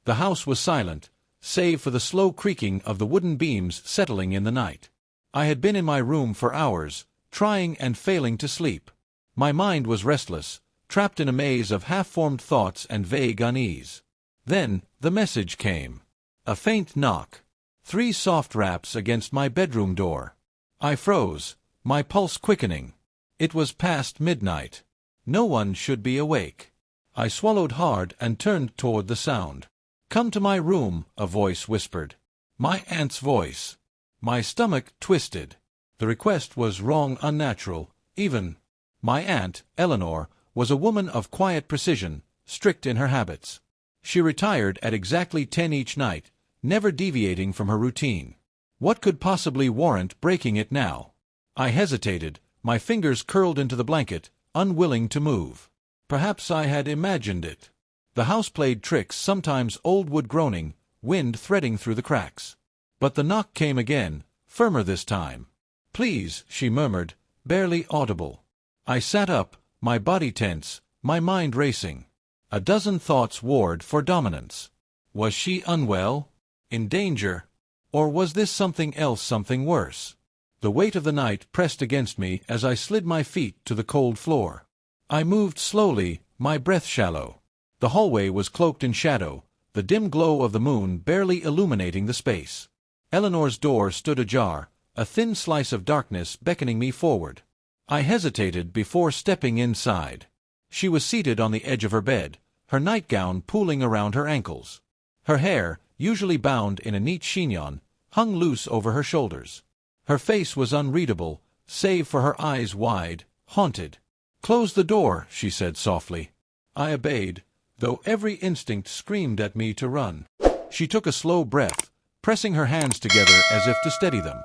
The house was silent, save for the slow creaking of the wooden beams settling in the night. I had been in my room for hours, trying and failing to sleep. My mind was restless, trapped in a maze of half-formed thoughts and vague unease. Then, the message came. A faint knock. 3 soft raps against my bedroom door. I froze, my pulse quickening. It was past midnight. No one should be awake. I swallowed hard and turned toward the sound. "Come to my room," a voice whispered. My aunt's voice. My stomach twisted. The request was wrong, unnatural, even. My aunt, Eleanor, was a woman of quiet precision, strict in her habits. She retired at exactly 10 each night, never deviating from her routine. What could possibly warrant breaking it now? I hesitated, my fingers curled into the blanket, unwilling to move. Perhaps I had imagined it. The house played tricks, sometimes old wood groaning, wind threading through the cracks. But the knock came again, firmer this time. "Please," she murmured, barely audible. I sat up, my body tense, my mind racing. A dozen thoughts warred for dominance. Was she unwell? In danger? Or was this something else, something worse? The weight of the night pressed against me as I slid my feet to the cold floor. I moved slowly, my breath shallow. The hallway was cloaked in shadow, the dim glow of the moon barely illuminating the space. Eleanor's door stood ajar, a thin slice of darkness beckoning me forward. I hesitated before stepping inside. She was seated on the edge of her bed, her nightgown pooling around her ankles. Her hair, usually bound in a neat chignon, hung loose over her shoulders. Her face was unreadable, save for her eyes wide, haunted. "Close the door," she said softly. I obeyed, though every instinct screamed at me to run. She took a slow breath, pressing her hands together as if to steady them.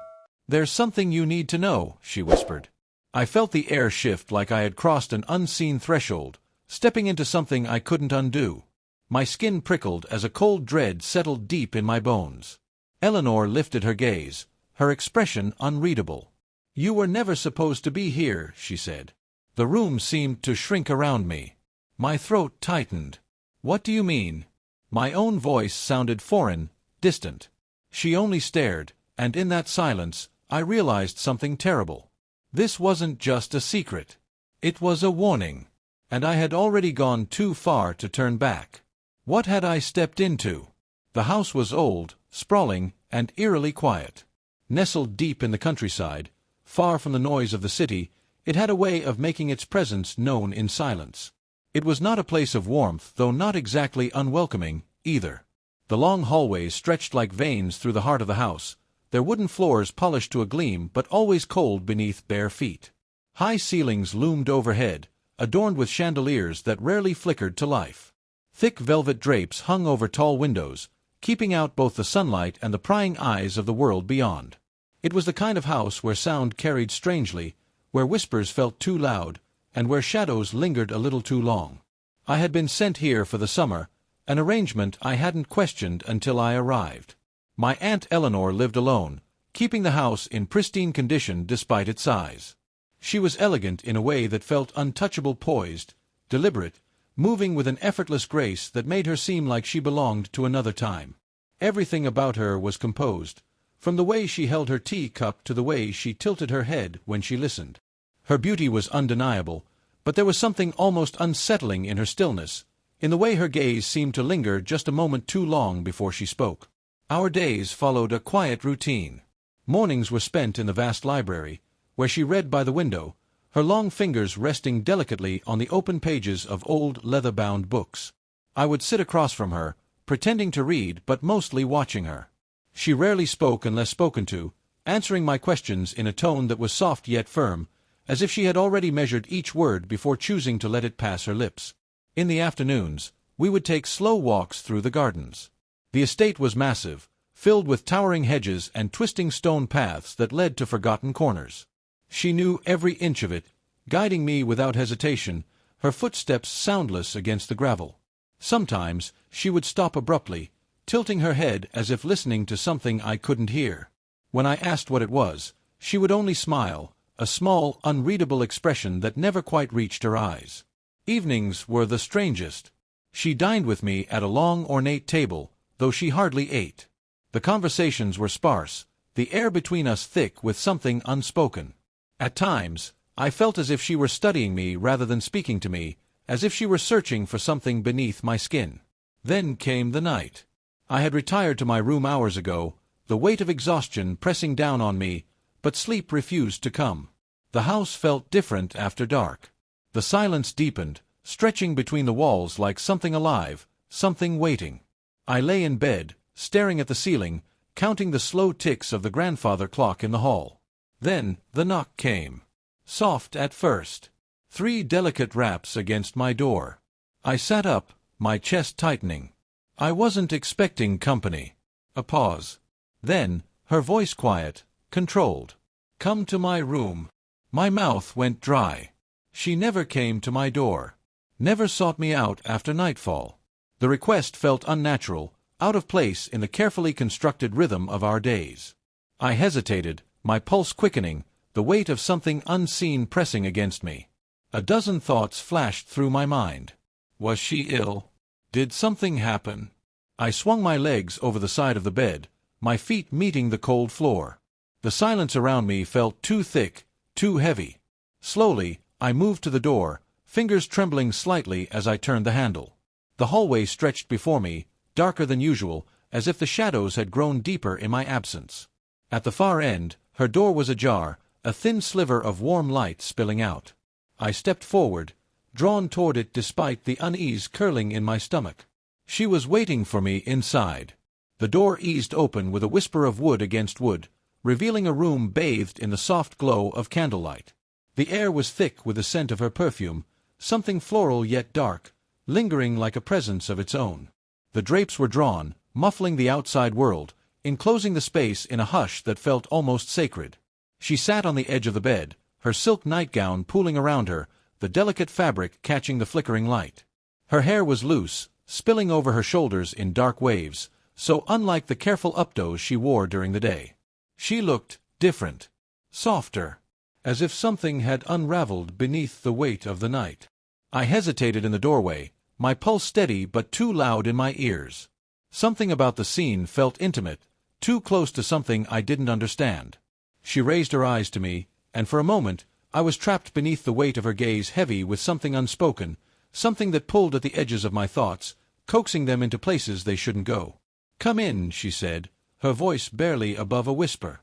"There's something you need to know," she whispered. I felt the air shift like I had crossed an unseen threshold, stepping into something I couldn't undo. My skin prickled as a cold dread settled deep in my bones. Eleanor lifted her gaze, her expression unreadable. "You were never supposed to be here," she said. The room seemed to shrink around me. My throat tightened. "What do you mean?" My own voice sounded foreign, distant. She only stared, and in that silence, I realized something terrible. This wasn't just a secret. It was a warning. And I had already gone too far to turn back. What had I stepped into? The house was old, sprawling, and eerily quiet. Nestled deep in the countryside, far from the noise of the city, it had a way of making its presence known in silence. It was not a place of warmth, though not exactly unwelcoming, either. The long hallways stretched like veins through the heart of the house, their wooden floors polished to a gleam but always cold beneath bare feet. High ceilings loomed overhead, adorned with chandeliers that rarely flickered to life. Thick velvet drapes hung over tall windows, keeping out both the sunlight and the prying eyes of the world beyond. It was the kind of house where sound carried strangely, where whispers felt too loud, and where shadows lingered a little too long. I had been sent here for the summer, an arrangement I hadn't questioned until I arrived. My Aunt Eleanor lived alone, keeping the house in pristine condition despite its size. She was elegant in a way that felt untouchable, poised, deliberate, moving with an effortless grace that made her seem like she belonged to another time. Everything about her was composed, from the way she held her tea-cup to the way she tilted her head when she listened. Her beauty was undeniable, but there was something almost unsettling in her stillness, in the way her gaze seemed to linger just a moment too long before she spoke. Our days followed a quiet routine. Mornings were spent in the vast library, where she read by the window, her long fingers resting delicately on the open pages of old leather-bound books. I would sit across from her, pretending to read but mostly watching her. She rarely spoke unless spoken to, answering my questions in a tone that was soft yet firm, as if she had already measured each word before choosing to let it pass her lips. In the afternoons, we would take slow walks through the gardens. The estate was massive, filled with towering hedges and twisting stone paths that led to forgotten corners. She knew every inch of it, guiding me without hesitation, her footsteps soundless against the gravel. Sometimes she would stop abruptly, tilting her head as if listening to something I couldn't hear. When I asked what it was, she would only smile, a small, unreadable expression that never quite reached her eyes. Evenings were the strangest. She dined with me at a long, ornate table, though she hardly ate. The conversations were sparse, the air between us thick with something unspoken. At times, I felt as if she were studying me rather than speaking to me, as if she were searching for something beneath my skin. Then came the night. I had retired to my room hours ago, the weight of exhaustion pressing down on me, but sleep refused to come. The house felt different after dark. The silence deepened, stretching between the walls like something alive, something waiting. I lay in bed, staring at the ceiling, counting the slow ticks of the grandfather clock in the hall. Then the knock came. Soft at first. 3 delicate raps against my door. I sat up, my chest tightening. I wasn't expecting company. A pause. Then, her voice quiet, controlled. "Come to my room." My mouth went dry. She never came to my door. Never sought me out after nightfall. The request felt unnatural, out of place in the carefully constructed rhythm of our days. I hesitated, my pulse quickening, the weight of something unseen pressing against me. A dozen thoughts flashed through my mind. Was she ill? Did something happen? I swung my legs over the side of the bed, my feet meeting the cold floor. The silence around me felt too thick, too heavy. Slowly, I moved to the door, fingers trembling slightly as I turned the handle. The hallway stretched before me, darker than usual, as if the shadows had grown deeper in my absence. At the far end, her door was ajar, a thin sliver of warm light spilling out. I stepped forward, drawn toward it despite the unease curling in my stomach. She was waiting for me inside. The door eased open with a whisper of wood against wood, revealing a room bathed in the soft glow of candlelight. The air was thick with the scent of her perfume, something floral yet dark, lingering like a presence of its own. The drapes were drawn, muffling the outside world, enclosing the space in a hush that felt almost sacred. She sat on the edge of the bed, her silk nightgown pooling around her, the delicate fabric catching the flickering light. Her hair was loose, spilling over her shoulders in dark waves, so unlike the careful updos she wore during the day. She looked different, softer, as if something had unraveled beneath the weight of the night. I hesitated in the doorway, my pulse steady but too loud in my ears. Something about the scene felt intimate, too close to something I didn't understand. She raised her eyes to me, and for a moment, I was trapped beneath the weight of her gaze, heavy with something unspoken, something that pulled at the edges of my thoughts, coaxing them into places they shouldn't go. "Come in," she said, her voice barely above a whisper.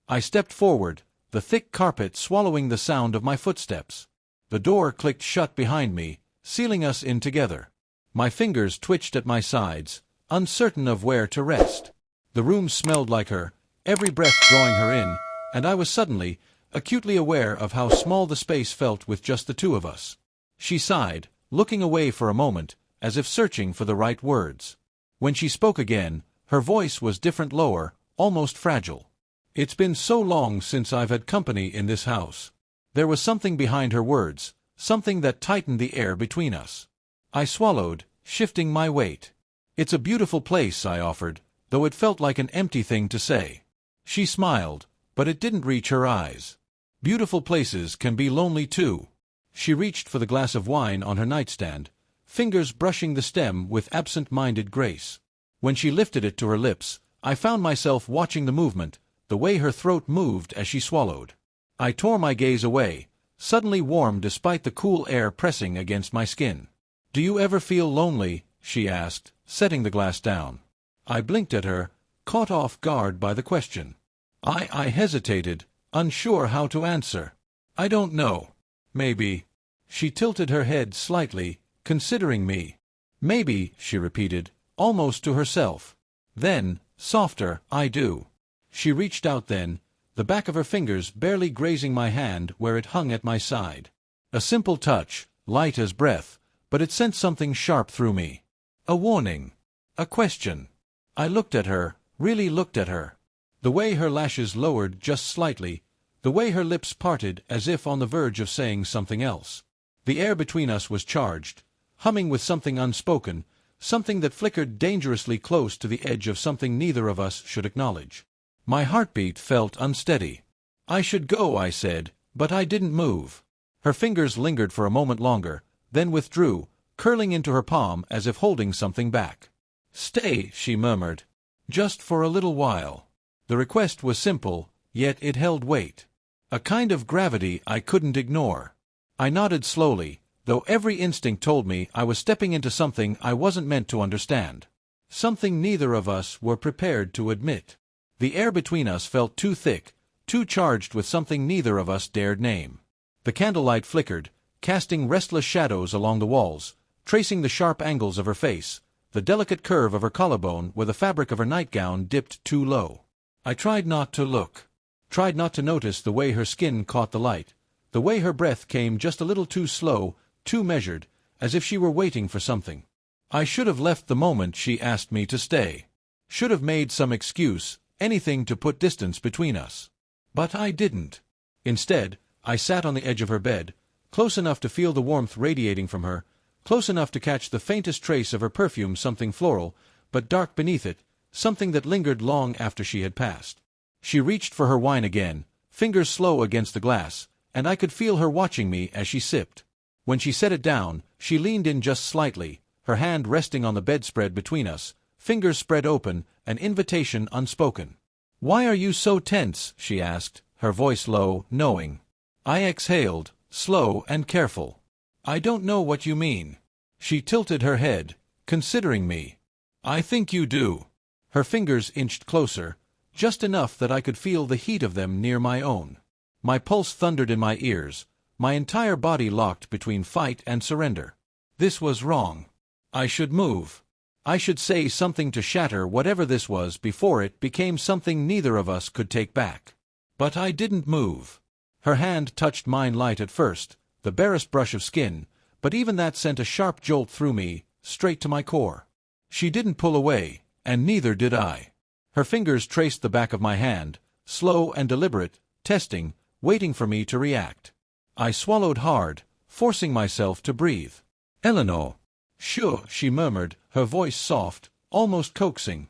I stepped forward, the thick carpet swallowing the sound of my footsteps. The door clicked shut behind me, sealing us in together. My fingers twitched at my sides, uncertain of where to rest. The room smelled like her, every breath drawing her in, and I was suddenly, acutely aware of how small the space felt with just the two of us. She sighed, looking away for a moment, as if searching for the right words. When she spoke again, her voice was different, lower, almost fragile. "It's been so long since I've had company in this house." There was something behind her words, something that tightened the air between us. I swallowed, shifting my weight. "It's a beautiful place," I offered, though it felt like an empty thing to say. She smiled, but it didn't reach her eyes. "Beautiful places can be lonely too." She reached for the glass of wine on her nightstand, fingers brushing the stem with absent-minded grace. When she lifted it to her lips, I found myself watching the movement, the way her throat moved as she swallowed. I tore my gaze away, suddenly warm despite the cool air pressing against my skin. "Do you ever feel lonely?" she asked, setting the glass down. I blinked at her, caught off guard by the question. I hesitated, unsure how to answer. "I don't know. Maybe." She tilted her head slightly, considering me. "Maybe," she repeated, almost to herself. Then, softer, "I do." She reached out then, the back of her fingers barely grazing my hand where it hung at my side. A simple touch, light as breath, but it sent something sharp through me. A warning. A question. I looked at her, really looked at her. The way her lashes lowered just slightly, the way her lips parted as if on the verge of saying something else. The air between us was charged, humming with something unspoken, something that flickered dangerously close to the edge of something neither of us should acknowledge. My heartbeat felt unsteady. "I should go," I said, but I didn't move. Her fingers lingered for a moment longer, then withdrew, curling into her palm as if holding something back. "Stay," she murmured. "Just for a little while." The request was simple, yet it held weight. A kind of gravity I couldn't ignore. I nodded slowly, though every instinct told me I was stepping into something I wasn't meant to understand. Something neither of us were prepared to admit. The air between us felt too thick, too charged with something neither of us dared name. The candlelight flickered, casting restless shadows along the walls, tracing the sharp angles of her face, the delicate curve of her collarbone where the fabric of her nightgown dipped too low. I tried not to look. Tried not to notice the way her skin caught the light, the way her breath came just a little too slow, too measured, as if she were waiting for something. I should have left the moment she asked me to stay. Should have made some excuse, anything to put distance between us. But I didn't. Instead, I sat on the edge of her bed, close enough to feel the warmth radiating from her, close enough to catch the faintest trace of her perfume, something floral, but dark beneath it, something that lingered long after she had passed. She reached for her wine again, fingers slow against the glass, and I could feel her watching me as she sipped. When she set it down, she leaned in just slightly, her hand resting on the bedspread between us, fingers spread open, an invitation unspoken. "Why are you so tense?" she asked, her voice low, knowing. I exhaled, slow and careful. "I don't know what you mean." She tilted her head, considering me. "I think you do." Her fingers inched closer, just enough that I could feel the heat of them near my own. My pulse thundered in my ears, my entire body locked between fight and surrender. This was wrong. I should move. I should say something to shatter whatever this was before it became something neither of us could take back. But I didn't move. Her hand touched mine light at first, the barest brush of skin, but even that sent a sharp jolt through me, straight to my core. She didn't pull away, and neither did I. Her fingers traced the back of my hand, slow and deliberate, testing, waiting for me to react. I swallowed hard, forcing myself to breathe. "Eleanor." "Sure," she murmured, her voice soft, almost coaxing.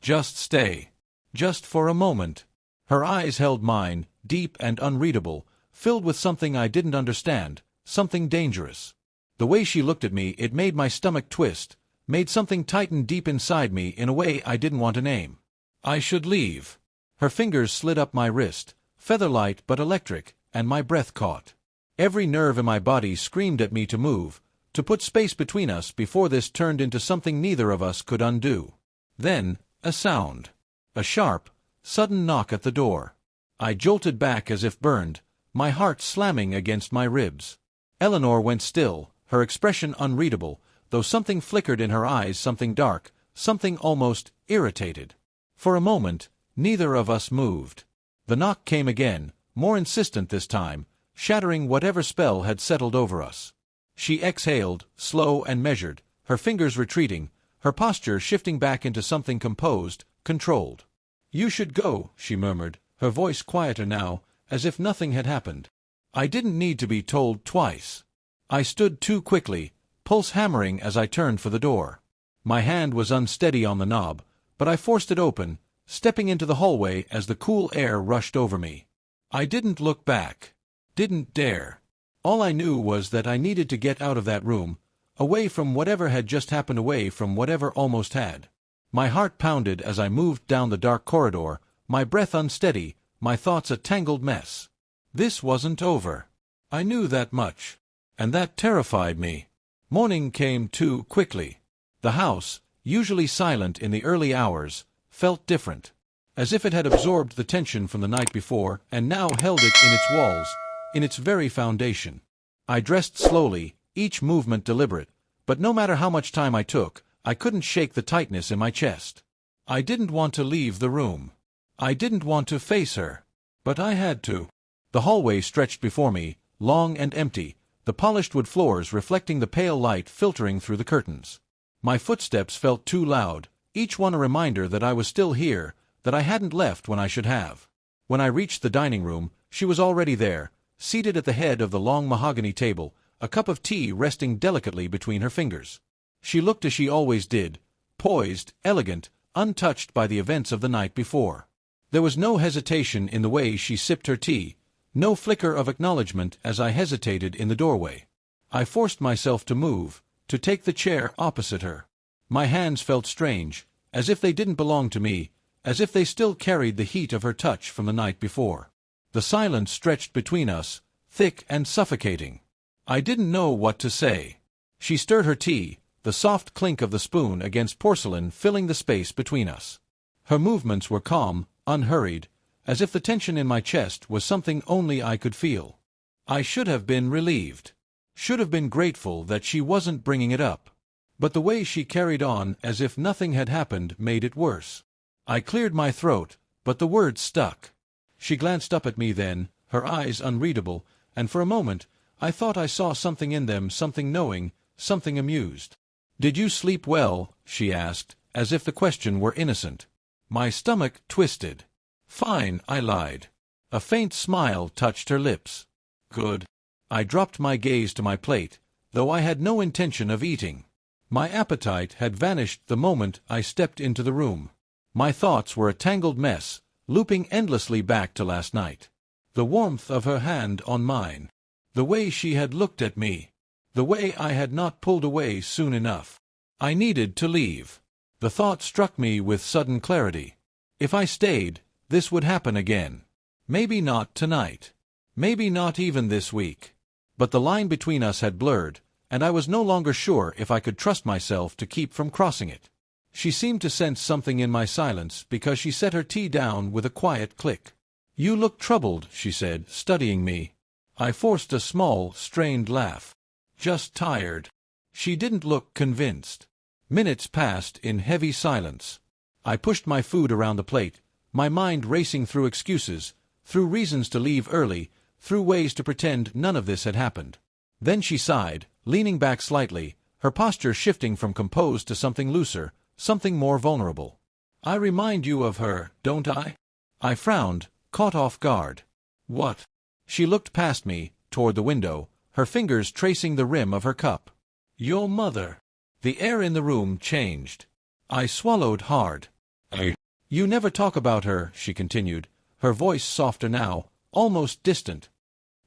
"Just stay. Just for a moment." Her eyes held mine, deep and unreadable, filled with something I didn't understand, something dangerous. The way she looked at me, it made my stomach twist, made something tighten deep inside me in a way I didn't want to name. I should leave. Her fingers slid up my wrist, feather-light but electric, and my breath caught. Every nerve in my body screamed at me to move, to put space between us before this turned into something neither of us could undo. Then, a sound. A sharp, sudden knock at the door. I jolted back as if burned, my heart slamming against my ribs. Eleanor went still, her expression unreadable, though something flickered in her eyes, something dark, something almost irritated. For a moment, neither of us moved. The knock came again, more insistent this time, shattering whatever spell had settled over us. She exhaled, slow and measured, her fingers retreating, her posture shifting back into something composed, controlled. "You should go," she murmured, her voice quieter now, as if nothing had happened. I didn't need to be told twice. I stood too quickly, pulse hammering as I turned for the door. My hand was unsteady on the knob, but I forced it open, stepping into the hallway as the cool air rushed over me. I didn't look back. Didn't dare. All I knew was that I needed to get out of that room, away from whatever had just happened, away from whatever almost had. My heart pounded as I moved down the dark corridor, my breath unsteady, my thoughts a tangled mess. This wasn't over. I knew that much. And that terrified me. Morning came too quickly. The house, usually silent in the early hours, felt different. As if it had absorbed the tension from the night before and now held it in its walls, in its very foundation. I dressed slowly, each movement deliberate, but no matter how much time I took, I couldn't shake the tightness in my chest. I didn't want to leave the room. I didn't want to face her. But I had to. The hallway stretched before me, long and empty, the polished wood floors reflecting the pale light filtering through the curtains. My footsteps felt too loud, each one a reminder that I was still here, that I hadn't left when I should have. When I reached the dining room, she was already there, seated at the head of the long mahogany table, a cup of tea resting delicately between her fingers. She looked as she always did, poised, elegant, untouched by the events of the night before. There was no hesitation in the way she sipped her tea, no flicker of acknowledgement as I hesitated in the doorway. I forced myself to move, to take the chair opposite her. My hands felt strange, as if they didn't belong to me, as if they still carried the heat of her touch from the night before. The silence stretched between us, thick and suffocating. I didn't know what to say. She stirred her tea, the soft clink of the spoon against porcelain filling the space between us. Her movements were calm, unhurried, as if the tension in my chest was something only I could feel. I should have been relieved. Should have been grateful that she wasn't bringing it up. But the way she carried on as if nothing had happened made it worse. I cleared my throat, but the words stuck. She glanced up at me then, her eyes unreadable, and for a moment I thought I saw something in them, something knowing, something amused. "Did you sleep well?" she asked, as if the question were innocent. My stomach twisted. "Fine," I lied. A faint smile touched her lips. "Good." I dropped my gaze to my plate, though I had no intention of eating. My appetite had vanished the moment I stepped into the room. My thoughts were a tangled mess, looping endlessly back to last night. The warmth of her hand on mine. The way she had looked at me. The way I had not pulled away soon enough. I needed to leave. The thought struck me with sudden clarity. If I stayed, this would happen again. Maybe not tonight. Maybe not even this week. But the line between us had blurred, and I was no longer sure if I could trust myself to keep from crossing it. She seemed to sense something in my silence because she set her tea down with a quiet click. "You look troubled," she said, studying me. I forced a small, strained laugh. "Just tired." She didn't look convinced. Minutes passed in heavy silence. I pushed my food around the plate, my mind racing through excuses, through reasons to leave early, through ways to pretend none of this had happened. Then she sighed, leaning back slightly, her posture shifting from composed to something looser, something more vulnerable. "I remind you of her, don't I?" I frowned, caught off guard. "What?" She looked past me, toward the window, her fingers tracing the rim of her cup. "Your mother." The air in the room changed. I swallowed hard. "You never talk about her," she continued, her voice softer now, almost distant.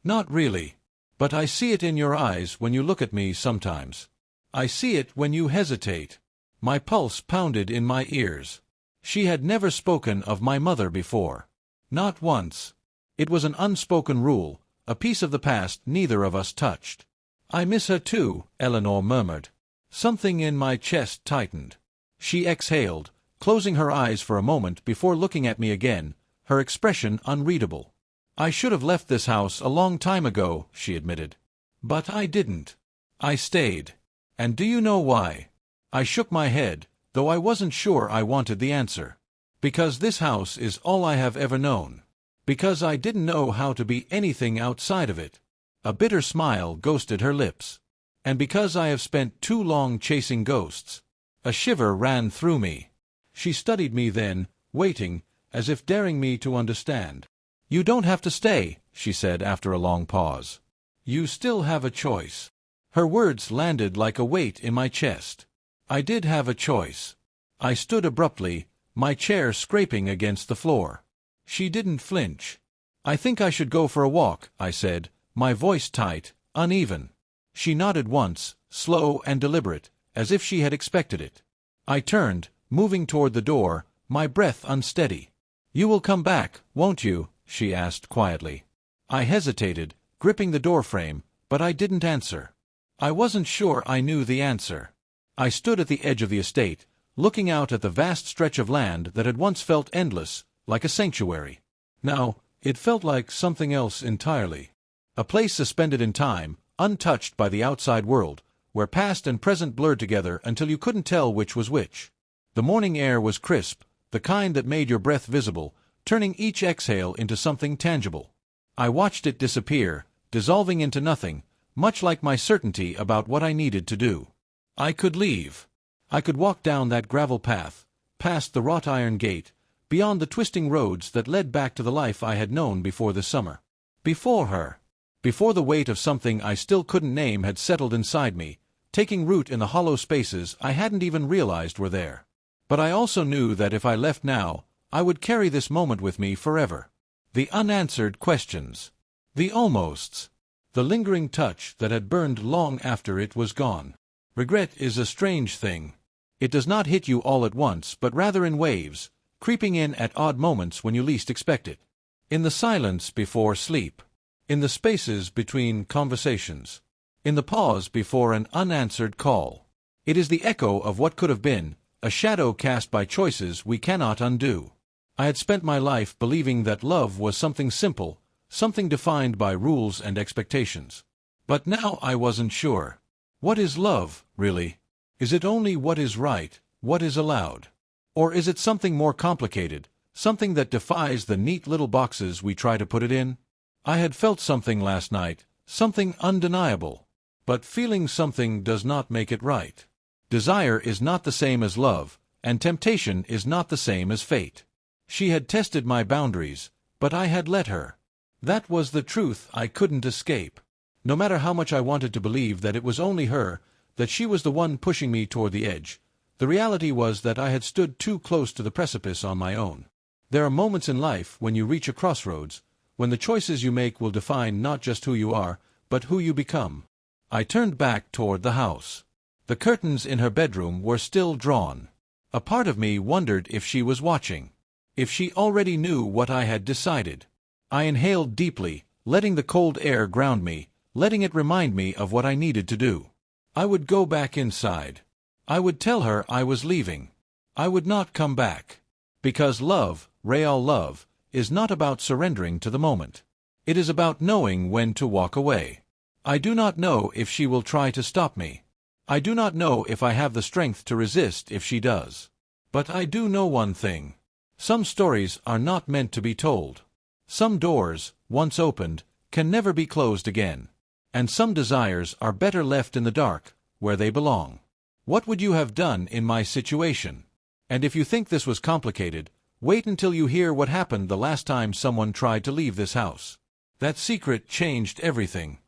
"Not really. But I see it in your eyes when you look at me sometimes. I see it when you hesitate." My pulse pounded in my ears. She had never spoken of my mother before. Not once. It was an unspoken rule, a piece of the past neither of us touched. "I miss her too," Eleanor murmured. Something in my chest tightened. She exhaled, closing her eyes for a moment before looking at me again, her expression unreadable. "I should have left this house a long time ago," she admitted. "But I didn't. I stayed. And do you know why?" I shook my head, though I wasn't sure I wanted the answer. "Because this house is all I have ever known. Because I didn't know how to be anything outside of it." A bitter smile ghosted her lips. "And because I have spent too long chasing ghosts." A shiver ran through me. She studied me then, waiting, as if daring me to understand. "You don't have to stay," she said after a long pause. "You still have a choice." Her words landed like a weight in my chest. I did have a choice. I stood abruptly, my chair scraping against the floor. She didn't flinch. "I think I should go for a walk," I said, my voice tight, uneven. She nodded once, slow and deliberate, as if she had expected it. I turned, moving toward the door, my breath unsteady. "You will come back, won't you?" she asked quietly. I hesitated, gripping the doorframe, but I didn't answer. I wasn't sure I knew the answer. I stood at the edge of the estate, looking out at the vast stretch of land that had once felt endless, like a sanctuary. Now, it felt like something else entirely. A place suspended in time, untouched by the outside world, where past and present blurred together until you couldn't tell which was which. The morning air was crisp, the kind that made your breath visible, turning each exhale into something tangible. I watched it disappear, dissolving into nothing, much like my certainty about what I needed to do. I could leave. I could walk down that gravel path, past the wrought iron gate, beyond the twisting roads that led back to the life I had known before the summer. Before her. Before the weight of something I still couldn't name had settled inside me, taking root in the hollow spaces I hadn't even realized were there. But I also knew that if I left now, I would carry this moment with me forever. The unanswered questions. The almosts. The lingering touch that had burned long after it was gone. Regret is a strange thing. It does not hit you all at once but rather in waves, creeping in at odd moments when you least expect it. In the silence before sleep. In the spaces between conversations. In the pause before an unanswered call. It is the echo of what could have been, a shadow cast by choices we cannot undo. I had spent my life believing that love was something simple, something defined by rules and expectations. But now I wasn't sure. What is love, really? Is it only what is right, what is allowed? Or is it something more complicated, something that defies the neat little boxes we try to put it in? I had felt something last night, something undeniable. But feeling something does not make it right. Desire is not the same as love, and temptation is not the same as fate. She had tested my boundaries, but I had let her. That was the truth I couldn't escape. No matter how much I wanted to believe that it was only her, that she was the one pushing me toward the edge, the reality was that I had stood too close to the precipice on my own. There are moments in life when you reach a crossroads, when the choices you make will define not just who you are, but who you become. I turned back toward the house. The curtains in her bedroom were still drawn. A part of me wondered if she was watching. If she already knew what I had decided. I inhaled deeply, letting the cold air ground me, letting it remind me of what I needed to do. I would go back inside. I would tell her I was leaving. I would not come back. Because love, real love, is not about surrendering to the moment. It is about knowing when to walk away. I do not know if she will try to stop me. I do not know if I have the strength to resist if she does. But I do know one thing. Some stories are not meant to be told. Some doors, once opened, can never be closed again. And some desires are better left in the dark, where they belong. What would you have done in my situation? And if you think this was complicated, wait until you hear what happened the last time someone tried to leave this house. That secret changed everything.